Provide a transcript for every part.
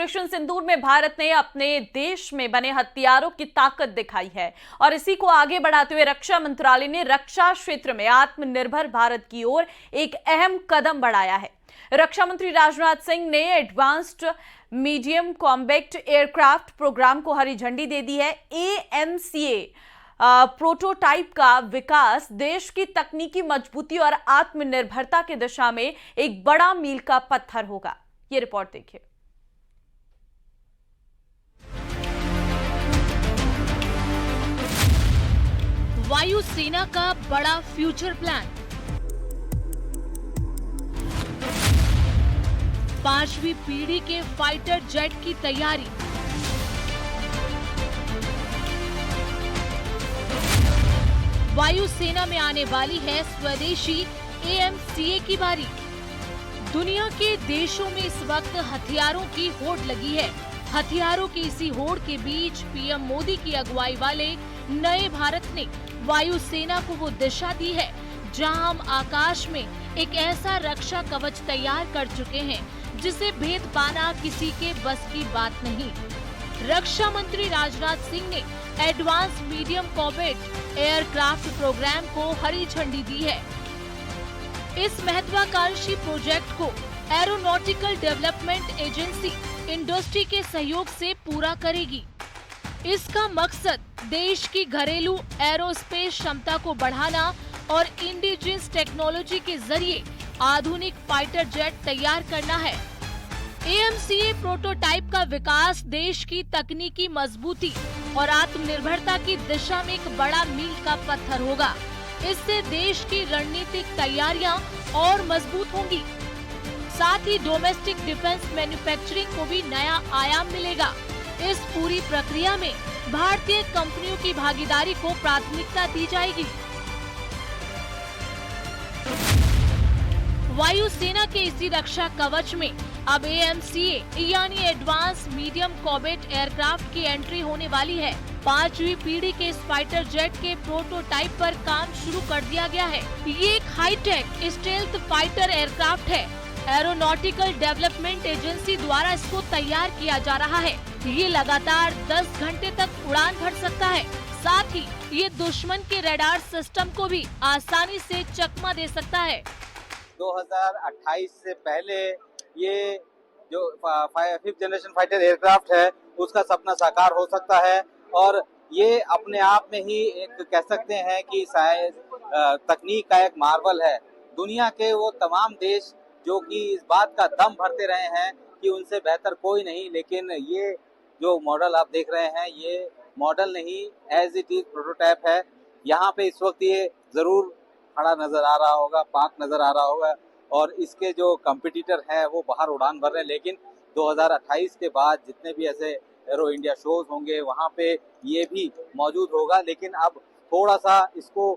Operation सिंदूर में भारत ने अपने देश में बने हथियारों की ताकत दिखाई है और इसी को आगे बढ़ाते हुए रक्षा मंत्रालय ने रक्षा क्षेत्र में आत्मनिर्भर भारत की ओर एक अहम कदम बढ़ाया है। रक्षा मंत्री राजनाथ सिंह ने advanced medium combat aircraft programme को हरी झंडी दे दी है। AMCA प्रोटोटाइप का विकास देश की तकनीकी मजबूती और आत्मनिर्भरता की दिशा में एक बड़ा मील का पत्थर होगा। ये रिपोर्ट देखिए। वायुसेना का बड़ा फ्यूचर प्लान। 5वीं पीढ़ी के फाइटर जेट की तैयारी। वायुसेना में आने वाली है स्वदेशी AMCA की बारी। दुनिया के देशों में इस वक्त हथियारों की होड़ लगी है। हथियारों की इसी होड़ के बीच PM मोदी की अगुवाई वाले नए भारत ने वायुसेना को वो दिशा दी है जहां हम आकाश में एक ऐसा रक्षा कवच तैयार कर चुके हैं जिसे भेद पाना किसी के बस की बात नहीं। रक्षा मंत्री राजनाथ सिंह ने advance medium combat aircraft programme को हरी झंडी दी है। इस महत्वाकांक्षी प्रोजेक्ट को एरोनॉटिकल डेवलपमेंट एजेंसी इंडस्ट्री के सहयोग से पूरा करेगी। इसका मकसद देश की घरेलू एरोस्पेस क्षमता को बढ़ाना और इंडिजिनस टेक्नोलॉजी के जरिए आधुनिक फाइटर जेट तैयार करना है। AMCA प्रोटोटाइप का विकास देश की तकनीकी मजबूती और आत्मनिर्भरता की दिशा में एक बड़ा मील का पत्थर होगा। इससे देश की रणनीतिक तैयारियां और मजबूत होंगी। साथ ही डोमेस्टिक डिफेंस मैन्युफैक्चरिंग को भी नया आयाम मिलेगा। इस पूरी प्रक्रिया में भारतीय कंपनियों की भागीदारी को प्राथमिकता दी जाएगी। वायुसेना के इसी रक्षा कवच में अब AMCA यानी एडवांस मीडियम कॉम्बैट एयरक्राफ्ट की एंट्री होने वाली है। 5वीं पीढ़ी के इस फाइटर जेट के प्रोटोटाइप पर काम शुरू कर दिया गया है। ये एक हाईटेक स्टेल्थ फाइटर एयरक्राफ्ट है। एरोनॉटिकल डेवलपमेंट एजेंसी द्वारा इसको तैयार किया जा रहा है। ये लगातार 10 घंटे तक उड़ान भर सकता है। साथ ही ये दुश्मन के रडार सिस्टम को भी आसानी से चकमा दे सकता है। 2028 से पहले ये जो 5th जनरेशन फाइटर एयरक्राफ्ट है उसका सपना साकार हो सकता है और ये अपने आप में ही एक कह सकते हैं कि तकनीक का एक मार्वल है। दुनिया के वो तमाम देश जो कि इस बात का दम भरते रहे हैं कि उनसे बेहतर कोई नहीं, लेकिन ये जो मॉडल आप देख रहे हैं ये मॉडल नहीं, एज इट इज प्रोटोटाइप है। यहाँ पे इस वक्त ये जरूर खड़ा नजर आ रहा होगा, पार्क नजर आ रहा होगा और इसके जो कंपटीटर हैं वो बाहर उड़ान भर रहे हैं। लेकिन 2028 के बाद जितने भी ऐसे एरो इंडिया शोज होंगे वहाँ पे ये भी मौजूद होगा। लेकिन अब थोड़ा सा इसको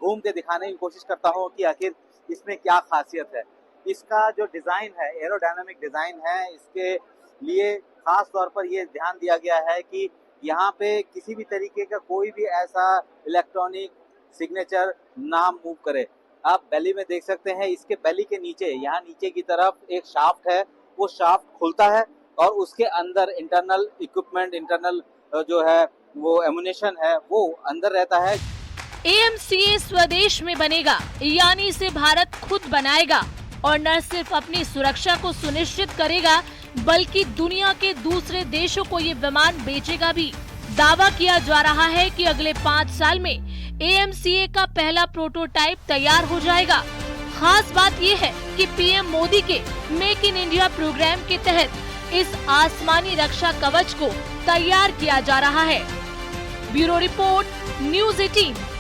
घूम के दिखाने की कोशिश करता हूँ कि आखिर इसमें क्या खासियत है। इसका जो डिज़ाइन है, एरोडायनामिक डिज़ाइन है, इसके लिए खास तौर पर ये ध्यान दिया गया है कि यहाँ पे किसी भी तरीके का कोई भी ऐसा इलेक्ट्रॉनिक सिग्नेचर ना मूव करे। आप बेली में देख सकते हैं, इसके बेली के नीचे, यहाँ नीचे की तरफ एक शाफ्ट है, वो शाफ्ट खुलता है और उसके अंदर इंटरनल इक्विपमेंट, इंटरनल जो है वो एमुनेशन है वो अंदर रहता है। AMCA स्वदेश में बनेगा यानी इसे भारत खुद बनाएगा और न सिर्फ अपनी सुरक्षा को सुनिश्चित करेगा बल्कि दुनिया के दूसरे देशों को ये विमान बेचेगा भी। दावा किया जा रहा है कि अगले 5 साल में AMCA का पहला प्रोटोटाइप तैयार हो जाएगा। खास बात ये है कि PM मोदी के मेक इन इंडिया प्रोग्राम के तहत इस आसमानी रक्षा कवच को तैयार किया जा रहा है। Bureau report, news 18।